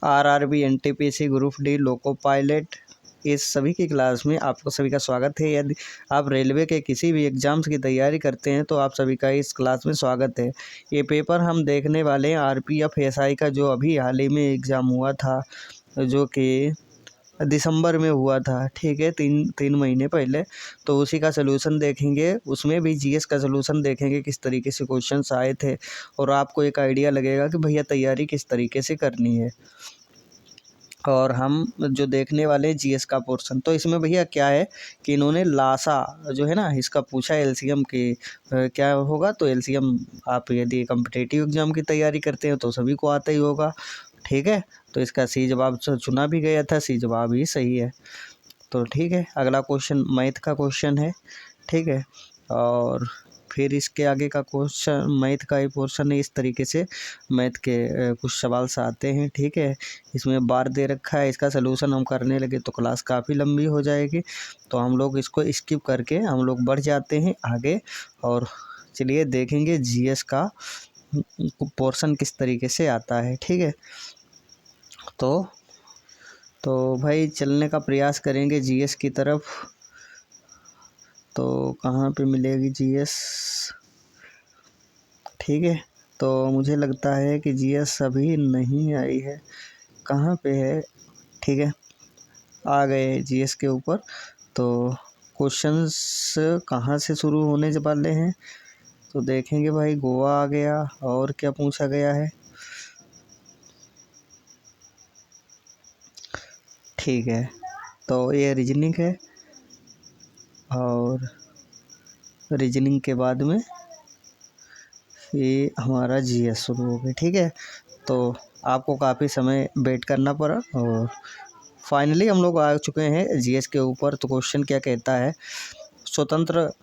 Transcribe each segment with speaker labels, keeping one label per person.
Speaker 1: RRB, NTPC, group D, loco pilot, इस सभी की क्लास में आपको सभी का स्वागत है। यदि आप रेलवे के किसी भी एग्ज़ाम्स की तैयारी करते हैं तो आप सभी का इस क्लास में स्वागत है। ये पेपर हम देखने वाले हैं आरपीएफ एसआई का, जो अभी हाल ही में एग्ज़ाम हुआ था, जो कि दिसंबर में हुआ था, ठीक है, तीन महीने पहले। तो उसी का सलूशन देखेंगे, उसमें भी जीएस का सलूशन देखेंगे किस तरीके से क्वेश्चंस आए थे, और आपको एक आइडिया लगेगा कि भैया तैयारी किस तरीके से करनी है। और हम जो देखने वाले हैं जीएस का पोर्शन, तो इसमें भैया क्या है कि इन्होंने लासा जो है ना, इसका पूछा एलसीएम के क्या होगा। तो एलसीएम आप यदि कॉम्पिटिटिव एग्जाम की तैयारी करते हैं तो सभी को आता ही होगा, ठीक है। तो इसका सी जवाब चुना भी गया था, सी जवाब ही सही है। तो ठीक है, अगला क्वेश्चन मैथ का क्वेश्चन है, ठीक है। और फिर इसके आगे का क्वेश्चन मैथ का ही पोर्शन है। इस तरीके से मैथ के कुछ सवाल से आते हैं, ठीक है। इसमें बार दे रखा है, इसका सलूशन हम करने लगे तो क्लास काफ़ी लंबी हो जाएगी, तो हम लोग इसको स्किप करके हम लोग बढ़ जाते हैं आगे। और चलिए देखेंगे जीएस का पोर्शन किस तरीके से आता है, ठीक है। तो भाई चलने का प्रयास करेंगे जीएस की तरफ। तो कहाँ पे मिलेगी जीएस, ठीक है। तो मुझे लगता है कि जीएस अभी नहीं आई है, कहाँ पे है, ठीक है। आ गए जीएस के ऊपर। तो क्वेश्चंस कहाँ से शुरू होने वाले हैं तो देखेंगे भाई। गोवा आ गया, और क्या पूछा गया है, ठीक है। तो ये रीजनिंग है, और रीजनिंग के बाद में ये हमारा जीएस शुरू हो गया, ठीक है। तो आपको काफ़ी समय वेट करना पड़ा, और फाइनली हम लोग आ चुके हैं जीएस के ऊपर। तो क्वेश्चन क्या कहता है, स्वतंत्रता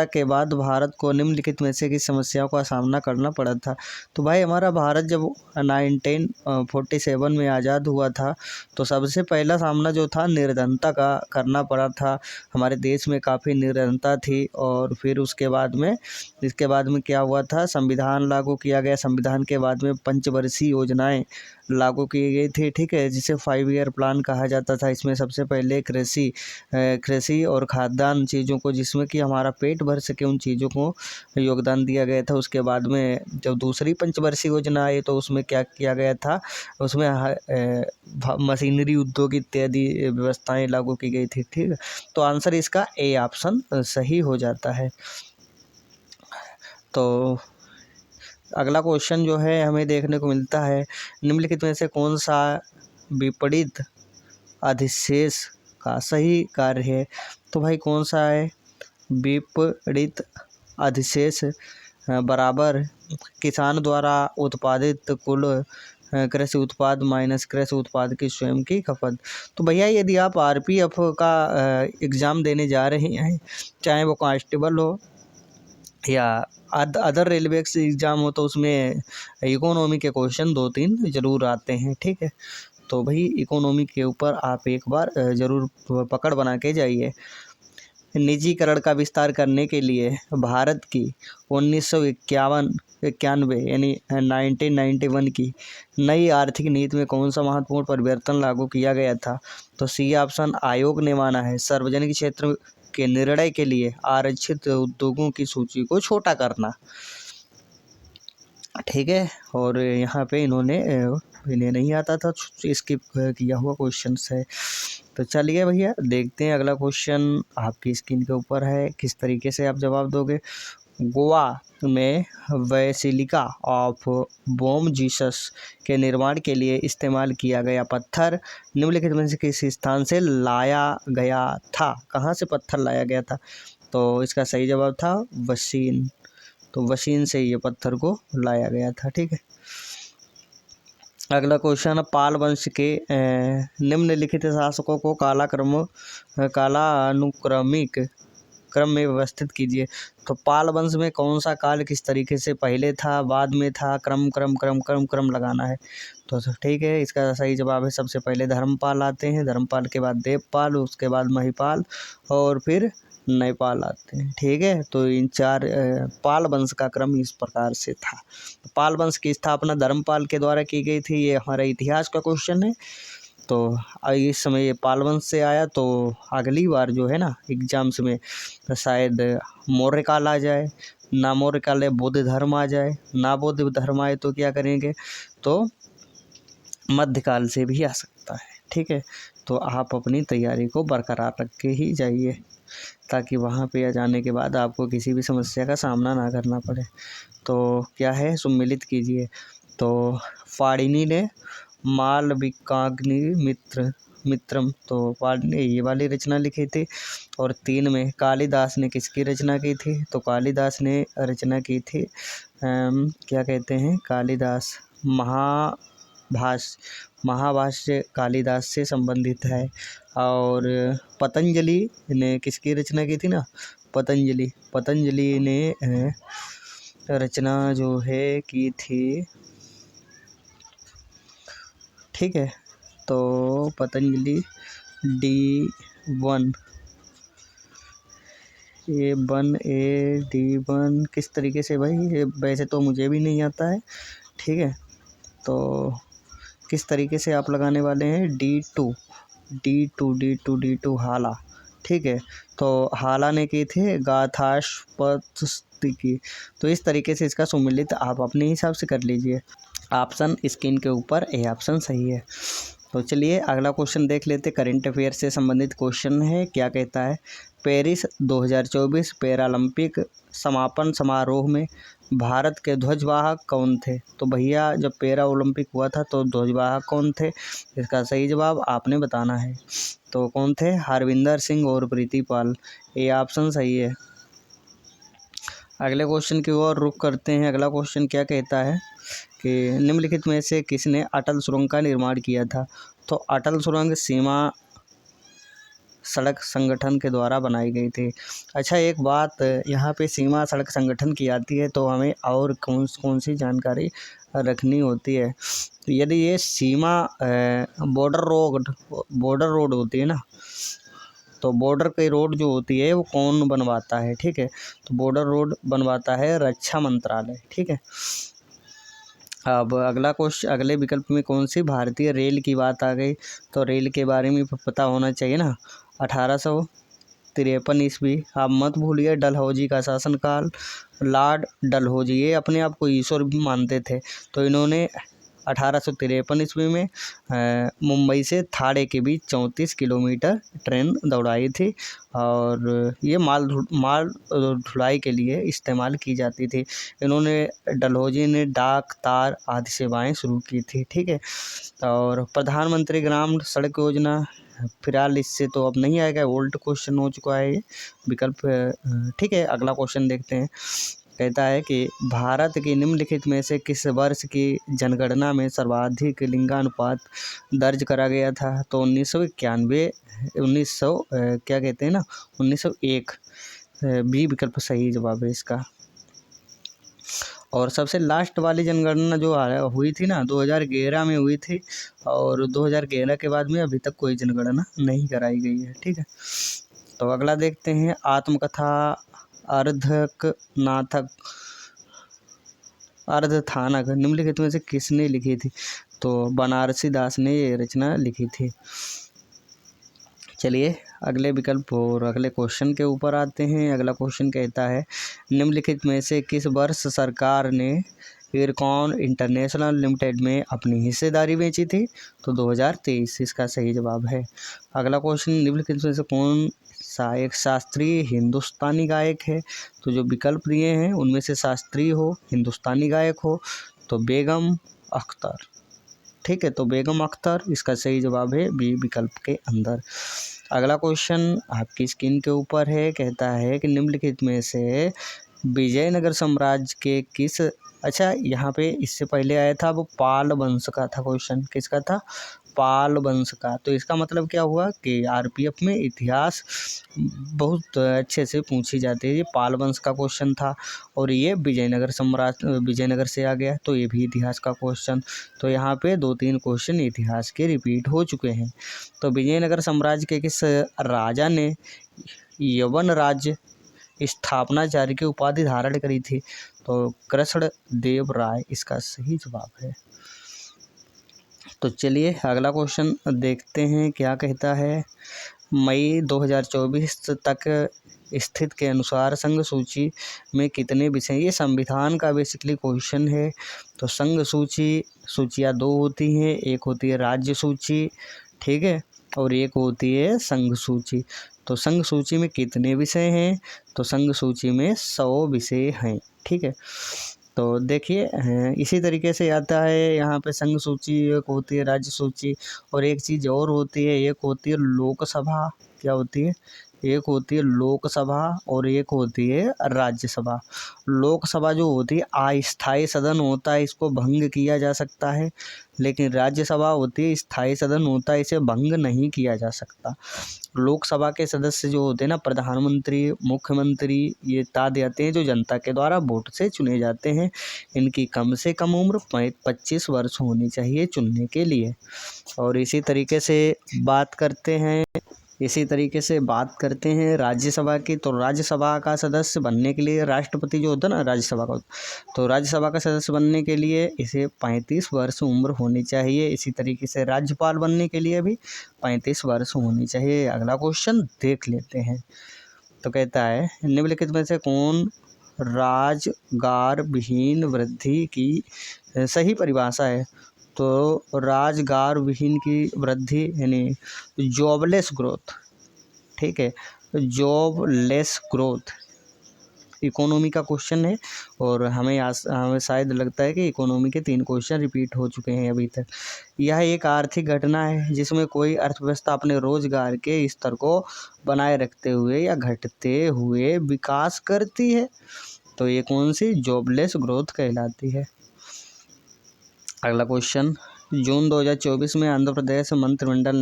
Speaker 1: के बाद भारत को निम्नलिखित में से किस समस्याओं का सामना करना पड़ा था। तो भाई हमारा भारत जब 1947 में आज़ाद हुआ था, तो सबसे पहला सामना जो था निर्धनता का करना पड़ा था। हमारे देश में काफ़ी निर्धनता थी, और फिर इसके बाद में क्या हुआ था, संविधान लागू किया गया। संविधान के बाद में पंचवर्षीय योजनाएं लागू की गई थी, ठीक है, जिसे 5 ईयर प्लान कहा जाता था। इसमें सबसे पहले कृषि और खाद्यान्न चीज़ों को, जिसमें कि हमारा पेट भर सके, उन चीज़ों को योगदान दिया गया था। उसके बाद में जब दूसरी पंचवर्षीय योजना आई तो उसमें क्या किया गया था, उसमें मशीनरी उद्योग इत्यादि व्यवस्थाएं लागू की गई थी, ठीक है। तो आंसर इसका ए ऑप्शन सही हो जाता है। तो अगला क्वेश्चन जो है हमें देखने को मिलता है, निम्नलिखित में से कौन सा विपरीत अधिशेष का सही कार्य है। तो भाई कौन सा है, विपरीत अधिशेष बराबर किसान द्वारा उत्पादित कुल कृषि उत्पाद माइनस कृषि उत्पाद की स्वयं की खपत। तो भैया यदि आप आरपीएफ का एग्ज़ाम देने जा रहे हैं, चाहे वो कांस्टेबल हो या अदर रेलवे एग्ज़ाम हो, तो उसमें इकोनॉमी के क्वेश्चन 2-3 ज़रूर आते हैं, ठीक है। तो भाई इकोनॉमी के ऊपर आप एक बार ज़रूर पकड़ बना के जाइए। निजीकरण का विस्तार करने के लिए भारत की 1991 यानी 1991 की नई आर्थिक नीति में कौन सा महत्वपूर्ण परिवर्तन लागू किया गया था। तो सी ऑप्शन आयोग ने माना है सार्वजनिक क्षेत्र के निर्णय के लिए आरक्षित उद्योगों की सूची को छोटा करना, ठीक है। और यहाँ पे इन्हें नहीं आता था, स्किप किया हुआ क्वेश्चन है। तो चलिए भैया देखते हैं अगला क्वेश्चन आपकी स्क्रीन के ऊपर है, किस तरीके से आप जवाब दोगे। गोवा में बेसिलिका ऑफ बॉम जीसस के निर्माण के लिए इस्तेमाल किया गया पत्थर निम्नलिखित में से किस स्थान से लाया गया था। कहाँ से पत्थर लाया गया था, तो इसका सही जवाब था वसीन। तो वसीन से ये पत्थर को लाया गया था, ठीक है। अगला क्वेश्चन है, पाल वंश के निम्नलिखित शासकों को कालानुक्रमिक क्रम में व्यवस्थित कीजिए। तो पाल वंश में कौन सा काल किस तरीके से पहले था, बाद में था, क्रम लगाना है। तो ठीक है, इसका सही जवाब है सबसे पहले धर्मपाल आते हैं, धर्मपाल के बाद देवपाल, उसके बाद महिपाल, और फिर नेपाल आते हैं। ठीक है, तो इन 4 पाल वंश का क्रम इस प्रकार से था। पाल वंश की स्थापना धर्मपाल के द्वारा की गई थी। ये हमारा इतिहास का क्वेश्चन है। तो इस समय ये पाल वंश से आया, तो अगली बार जो है ना एग्जाम्स में शायद मौर्य काल आ जाए, ना मौर्य काल है बौद्ध धर्म आ जाए, ना बौद्ध धर्म आए तो क्या करेंगे, तो मध्यकाल से भी आ सकता है। ठीक है, तो आप अपनी तैयारी को बरकरार रख के ही जाइए, ताकि वहाँ पे जाने के बाद आपको किसी भी समस्या का सामना ना करना पड़े। तो क्या है, सम्मिलित कीजिए। तो पाणिनि ने मालविकाग्नि मित्रम, तो पाणिनि ने ये वाली रचना लिखी थी। और 3 में कालिदास ने किसकी रचना की थी, तो कालिदास ने रचना की थी क्या कहते हैं, कालिदास महाभाष्य कालिदास से संबंधित है। और पतंजलि ने किसकी रचना की थी ना, पतंजलि ने रचना जो है की थी। ठीक है, तो पतंजलि D1 A1 किस तरीके से भाई, ये वैसे तो मुझे भी नहीं आता है। ठीक है, तो किस तरीके से आप लगाने वाले हैं, D2 हाला। ठीक है, तो हाला ने की थी गाथाश्पस्तिकी। तो इस तरीके से इसका सुमिलित आप अपने हिसाब से कर लीजिए। ऑप्शन स्क्रीन के ऊपर ए ऑप्शन सही है। तो चलिए अगला क्वेश्चन देख लेते। करंट अफेयर से संबंधित क्वेश्चन है। क्या कहता है, पेरिस 2024 पैरालंपिक समापन समारोह में भारत के ध्वजवाहक कौन थे। तो भैया जब पैरा ओलंपिक हुआ था तो ध्वजवाहक कौन थे, इसका सही जवाब आपने बताना है। तो कौन थे, हरविंदर सिंह और प्रीतिपाल, ये ऑप्शन सही है। अगले क्वेश्चन की ओर रुख करते हैं। अगला क्वेश्चन क्या कहता है कि निम्नलिखित में से किसने अटल सुरंग का निर्माण किया था। तो अटल सुरंग सीमा सड़क संगठन के द्वारा बनाई गई थी। अच्छा, एक बात यहाँ पे सीमा सड़क संगठन की आती है तो हमें और कौन सी जानकारी रखनी होती है। तो यदि ये सीमा बॉर्डर रोड होती है ना, तो बॉर्डर की रोड जो होती है वो कौन बनवाता है। ठीक है, तो बॉर्डर रोड बनवाता है रक्षा मंत्रालय। ठीक है, अब अगला क्वेश्चन, अगले विकल्प में कौन सी भारतीय रेल की बात आ गई। तो रेल के बारे में पता होना चाहिए ना। 1853 ईस्वी, आप मत भूलिए। डलहौजी का शासनकाल, लॉर्ड डलहौजी ये अपने आप को ईश्वर भी मानते थे। तो इन्होंने 1853 ईस्वी में मुंबई से थाड़े के बीच 34 किलोमीटर ट्रेन दौड़ाई थी। और ये माल ढुलाई के लिए इस्तेमाल की जाती थी। इन्होंने डलहौजी ने डाक तार आदि सेवाएं शुरू की थी। ठीक है, और प्रधानमंत्री ग्राम सड़क योजना, फिलहाल इससे तो अब नहीं आएगा, ओल्ड क्वेश्चन हो चुका है ये विकल्प। ठीक है, अगला क्वेश्चन देखते हैं। कहता है कि भारत की निम्नलिखित में से किस वर्ष की जनगणना में सर्वाधिक लिंगानुपात दर्ज करा गया था। तो 1991 क्या कहते हैं ना 1901 बी विकल्प सही जवाब है इसका। और सबसे लास्ट वाली जनगणना जो हुई थी ना 2011 में हुई थी, और 2011 के बाद में अभी तक कोई जनगणना नहीं कराई गई है। ठीक है, तो अगला देखते हैं। आत्मकथा अर्धथानक निम्नलिखित में से किसने लिखी थी। तो बनारसी दास ने ये रचना लिखी थी। चलिए अगले विकल्प और अगले क्वेश्चन के ऊपर आते हैं। अगला क्वेश्चन कहता है, निम्नलिखित में से किस वर्ष सरकार ने इरकॉन इंटरनेशनल लिमिटेड में अपनी हिस्सेदारी बेची थी। तो 2023 इसका सही जवाब है। अगला क्वेश्चन, निम्नलिखित में से कौन सा एक शास्त्रीय हिंदुस्तानी गायक है। तो जो विकल्प दिए हैं उनमें से शास्त्रीय हो, हिंदुस्तानी गायक हो, तो बेगम अख्तर। ठीक है, तो बेगम अख्तर इसका सही जवाब है बी विकल्प के अंदर। अगला क्वेश्चन आपकी स्क्रीन के ऊपर है। कहता है कि निम्नलिखित में से विजयनगर साम्राज्य के किस, अच्छा यहाँ पे इससे पहले आया था वो पाल वंश का था क्वेश्चन, किसका था, पाल वंश का। तो इसका मतलब क्या हुआ कि आरपीएफ में इतिहास बहुत अच्छे से पूछी जाती है। ये पाल वंश का क्वेश्चन था और ये विजयनगर से आ गया, तो ये भी इतिहास का क्वेश्चन। तो यहाँ पे 2-3 क्वेश्चन इतिहास के रिपीट हो चुके हैं। तो विजयनगर साम्राज्य के किस राजा ने यवन राज्य स्थापनाचार्य की उपाधि धारण करी थी? तो कृष्ण देव राय इसका सही जवाब है। तो चलिए अगला क्वेश्चन देखते हैं क्या कहता है। मई 2024 तक स्थित के अनुसार संघ सूची में कितने विषय, ये संविधान का बेसिकली क्वेश्चन है। तो संघ सूचियाँ दो होती हैं, एक होती है राज्य सूची, ठीक है, और एक होती है संघ सूची। तो संघ सूची में कितने विषय हैं? तो संघ सूची में 100 विषय हैं, ठीक है। तो देखिए इसी तरीके से आता है यहाँ पे संघ सूची, एक होती है राज्य सूची, और एक चीज़ और होती है, एक होती है लोकसभा। क्या होती है? एक होती है लोकसभा और एक होती है राज्यसभा। लोकसभा जो होती है अस्थायी सदन होता है, इसको भंग किया जा सकता है, लेकिन राज्यसभा होती है स्थायी सदन होता है, इसे भंग नहीं किया जा सकता। लोकसभा के सदस्य जो होते हैं ना, प्रधानमंत्री, मुख्यमंत्री, ये ताद आते हैं जो जनता के द्वारा वोट से चुने जाते हैं। इनकी कम से कम उम्र 25 वर्ष होनी चाहिए चुनने के लिए। और इसी तरीके से बात करते हैं राज्यसभा की। तो राज्यसभा का सदस्य बनने के लिए राष्ट्रपति जो होता है ना राज्यसभा का, तो राज्यसभा का सदस्य बनने के लिए इसे 35 वर्ष उम्र होनी चाहिए। इसी तरीके से राज्यपाल बनने के लिए भी 35 वर्ष होनी चाहिए। अगला क्वेश्चन देख लेते हैं। तो कहता है निम्नलिखित में से कौन रोजगार विहीन वृद्धि की सही परिभाषा है? तो रोजगार विहीन की वृद्धि यानी जॉबलेस ग्रोथ, ठीक है, जॉबलेस ग्रोथ इकोनॉमी का क्वेश्चन है। और हमें शायद लगता है कि इकोनॉमी के 3 क्वेश्चन रिपीट हो चुके हैं अभी तक। यह एक आर्थिक घटना है जिसमें कोई अर्थव्यवस्था अपने रोजगार के स्तर को बनाए रखते हुए या घटते हुए विकास करती है। तो ये कौन सी? जॉबलेस ग्रोथ कहलाती है। अगला क्वेश्चन, जून 2024 में आंध्र प्रदेश मंत्रिमंडल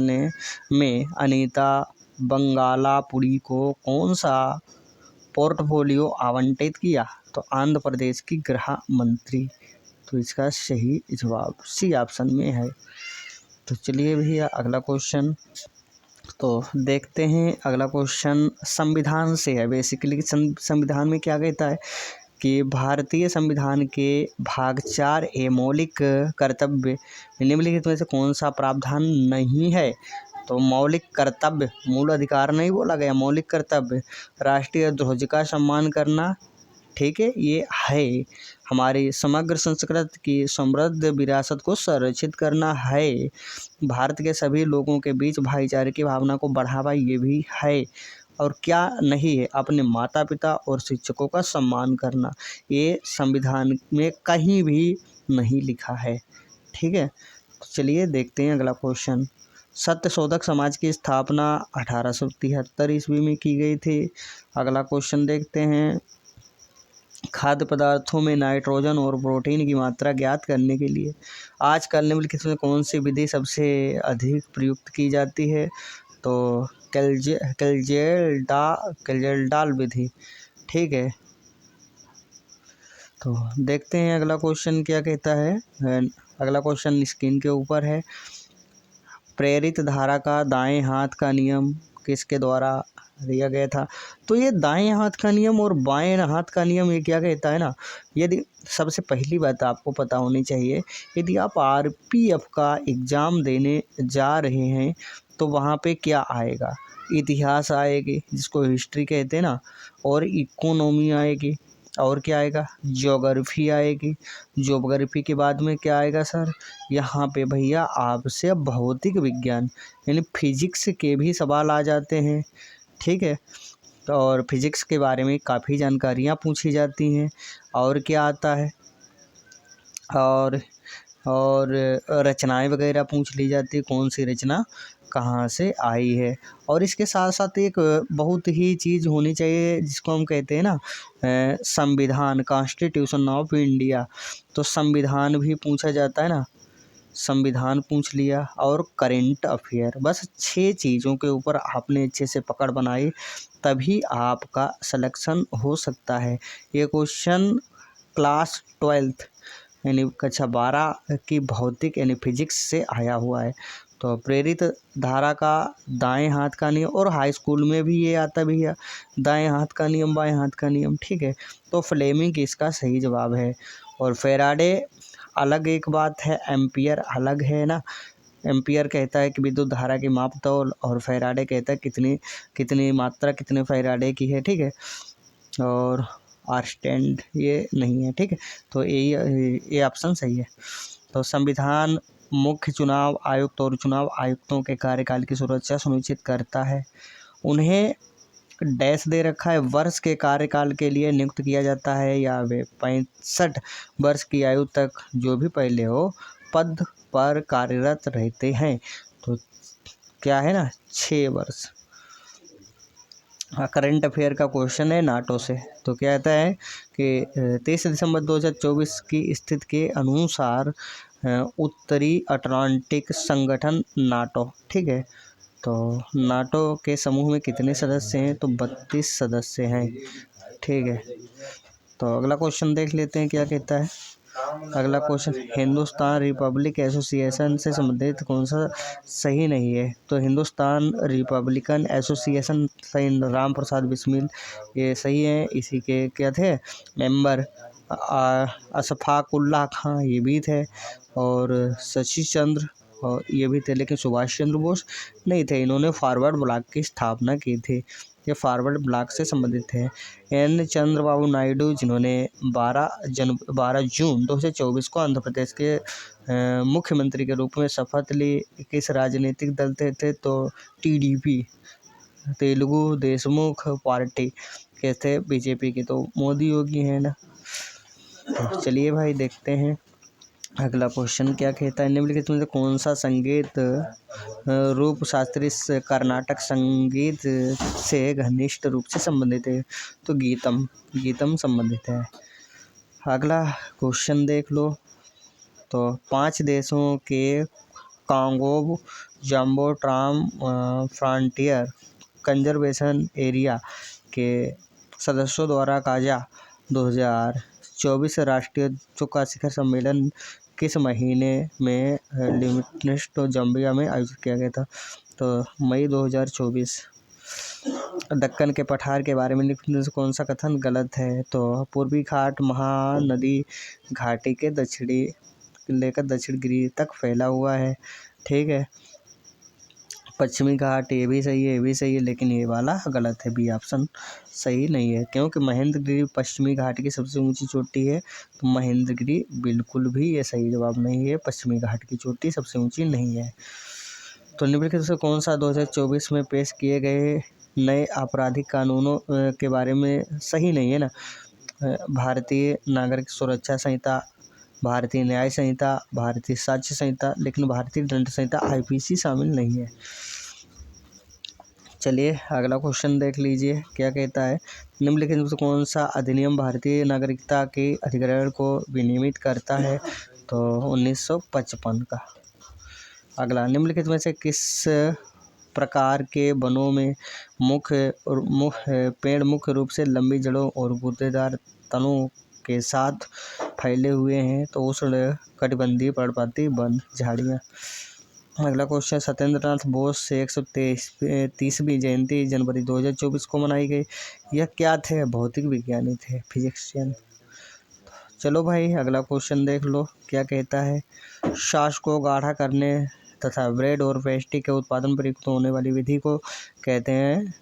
Speaker 1: में अनीता बंगालापुरी को कौन सा पोर्टफोलियो आवंटित किया? तो आंध्र प्रदेश की गृह मंत्री। तो इसका सही जवाब सी ऑप्शन में है। तो चलिए भैया अगला क्वेश्चन तो देखते हैं। अगला क्वेश्चन संविधान से है। बेसिकली संविधान में क्या कहता है कि भारतीय संविधान के भाग 4 ए मौलिक कर्तव्य निम्नलिखित में से कौन सा प्रावधान नहीं है? तो मौलिक कर्तव्य, मूल अधिकार नहीं बोला गया, मौलिक कर्तव्य राष्ट्रीय ध्वज का सम्मान करना, ठीक है, ये है। हमारी समग्र संस्कृति की समृद्ध विरासत को संरक्षित करना है। भारत के सभी लोगों के बीच भाईचारे की भावना को बढ़ावा, ये भी है। और क्या नहीं है? अपने माता पिता और शिक्षकों का सम्मान करना। ये संविधान में कहीं भी नहीं लिखा है, ठीक है। तो चलिए देखते हैं अगला क्वेश्चन। सत्यशोधक समाज की स्थापना 1873 ईस्वी में की गई थी। अगला क्वेश्चन देखते हैं। खाद्य पदार्थों में नाइट्रोजन और प्रोटीन की मात्रा ज्ञात करने के लिए आजकल निम्नलिखित में कौन सी विधि सबसे अधिक प्रयुक्त की जाती है? तो केल्जेल्डाल विधि, ठीक है। तो देखते हैं अगला क्वेश्चन क्या कहता है। अगला क्वेश्चन स्क्रीन के ऊपर है। प्रेरित धारा का दाएं हाथ का नियम किसके द्वारा दिया गया था? तो ये दाएं हाथ का नियम और बाएं हाथ का नियम ये क्या कहता है ना, यदि सबसे पहली बात आपको पता होनी चाहिए, यदि आप आरपीएफ का एग्ज़ाम देने जा रहे हैं तो वहाँ पे क्या आएगा? इतिहास आएगी जिसको हिस्ट्री कहते हैं ना, और इकोनॉमी आएगी, और क्या आएगा? ज्योग्राफी आएगी। ज्योग्राफी के बाद में क्या आएगा सर? यहाँ पे भैया आपसे भौतिक विज्ञान यानी फिजिक्स के भी सवाल आ जाते हैं, ठीक है। तो और फिजिक्स के बारे में काफ़ी जानकारियाँ पूछी जाती हैं। और क्या आता है? और रचनाएं वगैरह पूछ ली जाती है, कौन सी रचना कहाँ से आई है। और इसके साथ साथ एक बहुत ही चीज़ होनी चाहिए जिसको हम कहते हैं ना संविधान, कॉन्स्टिट्यूशन ऑफ इंडिया। तो संविधान भी पूछा जाता है ना, संविधान पूछ लिया। और करेंट अफेयर, बस 6 चीज़ों के ऊपर आपने अच्छे से पकड़ बनाई तभी आपका सिलेक्शन हो सकता है। ये क्वेश्चन क्लास 12 यानी कक्षा 12 की भौतिक यानी फिजिक्स से आया हुआ है। तो प्रेरित धारा का दाएं हाथ का नियम, और हाई स्कूल में भी ये आता भैया, दाएं हाथ का नियम बाएं हाथ का नियम, ठीक है। तो फ्लेमिंग इसका सही जवाब है। और फेराडे अलग एक बात है, एम्पियर अलग है ना। एम्पियर कहता है कि विद्युत धारा की मापतोल, और फेराडे कहता है कितनी मात्रा कितने फेराडे की है, ठीक है। और आर्स्टेंड ये नहीं है, ठीक है। तो ये ऑप्शन सही है। तो संविधान मुख्य चुनाव आयुक्त और चुनाव आयुक्तों के कार्यकाल की सुरक्षा सुनिश्चित करता है। उन्हें डैश दे रखा है, वर्ष के कार्यकाल के लिए नियुक्त किया जाता है, या वे 65 वर्ष की आयु तक जो भी पहले हो पद पर कार्यरत रहते हैं। तो क्या है ना, 6 वर्ष। करंट अफेयर का क्वेश्चन है नाटो से। तो क्या कहता है कि 23 दिसंबर 2024 की स्थिति के अनुसार उत्तरी अटलांटिक संगठन नाटो, ठीक है। तो नाटो के समूह में कितने सदस्य हैं? तो 32 सदस्य हैं, ठीक है। तो अगला क्वेश्चन देख लेते हैं क्या कहता है। अगला क्वेश्चन, हिंदुस्तान रिपब्लिक एसोसिएशन से संबंधित कौन सा सही नहीं है? तो हिंदुस्तान रिपब्लिकन एसोसिएशन सही, राम प्रसाद बिस्मिल ये सही है। इसी के क्या थे मेंबर, अशफाकुल्लाह खां ये भी थे, और शशि चंद्र और ये भी थे, लेकिन सुभाष चंद्र बोस नहीं थे। इन्होंने फॉरवर्ड ब्लॉक की स्थापना की थी, ये फॉरवर्ड ब्लॉक से संबंधित थे। एन चंद्रबाबू नायडू, जिन्होंने 12 जून 2024 को आंध्र प्रदेश के मुख्यमंत्री के रूप में शपथ ली, किस राजनीतिक दल थे? तो टीडीपी, तेलुगु देशमुख पार्टी के थे, बीजेपी की तो मोदी योगी है ना। तो चलिए भाई देखते हैं अगला क्वेश्चन क्या कहता है। निम्नलिखित में से कौन सा संगीत रूप शास्त्रीय कर्नाटक संगीत से घनिष्ठ रूप से संबंधित है? तो गीतम संबंधित है। अगला क्वेश्चन देख लो। तो 5 देशों के कांगो जम्बोट्राम फ्रंटियर कंजर्वेशन एरिया के सदस्यों द्वारा काजा 2024 राष्ट्रीय चुका शिखर सम्मेलन किस महीने में लिमिटनेस जम्बिया में आयोजित किया गया था? तो मई 2024। दक्कन के पठार के बारे में लिखने से कौन सा कथन गलत है? तो पूर्वी घाट महानदी घाटी के दक्षिणी लेकर दक्षिण गिरी तक फैला हुआ है, ठीक है। पश्चिमी घाट ये भी सही है, ये भी सही है, लेकिन ये वाला गलत है, बी ऑप्शन सही नहीं है, क्योंकि महेंद्रगिरी पश्चिमी घाट की सबसे ऊंची चोटी है। तो महेंद्रगिरी बिल्कुल भी ये सही जवाब नहीं है, पश्चिमी घाट की चोटी सबसे ऊंची नहीं है। तो निम्नलिखित से कौन सा 2024 में पेश किए गए नए आपराधिक कानूनों के बारे में सही नहीं है ना? भारतीय नागरिक सुरक्षा संहिता, भारतीय न्याय संहिता, भारतीय साक्ष्य संहिता, लेकिन भारतीय दंड संहिता आईपीसी शामिल नहीं है। चलिए अगला क्वेश्चन देख लीजिए क्या कहता है। निम्नलिखित में से कौन सा अधिनियम भारतीय नागरिकता के अधिग्रहण को विनियमित करता है? तो 1955 का। अगला, निम्नलिखित में से किस प्रकार के वनों में पेड़ मुख्य रूप से लंबी जड़ों और गुर्देदार तनों के साथ फैले हुए हैं? तो उष्ण कटिबंधीय पर्णपाती वन, झाड़ियाँ। अगला क्वेश्चन, सत्येंद्रनाथ बोस से 130वीं जयंती जनवरी 2024 को मनाई गई। यह क्या थे? भौतिक विज्ञानी थे, फिजिक्शियन। चलो भाई अगला क्वेश्चन देख लो क्या कहता है। छाछ को गाढ़ा करने तथा ब्रेड और पेस्ट्री के उत्पादन पर प्रयुक्त होने वाली विधि को कहते हैं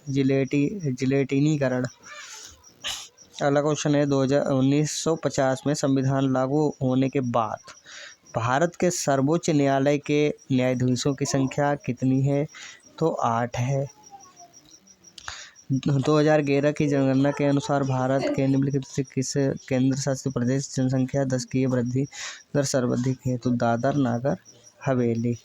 Speaker 1: जिलेटिनीकरण। अगला क्वेश्चन है 1950 में संविधान लागू होने के बाद भारत के सर्वोच्च न्यायालय के न्यायाधीशों की संख्या कितनी है? तो 8 है। 2011 की जनगणना के अनुसार भारत के निम्नलिखित से किस केंद्र शासित प्रदेश जनसंख्या 10 की वृद्धि दर सर्वाधिक है? तो दादर नागर हवेली।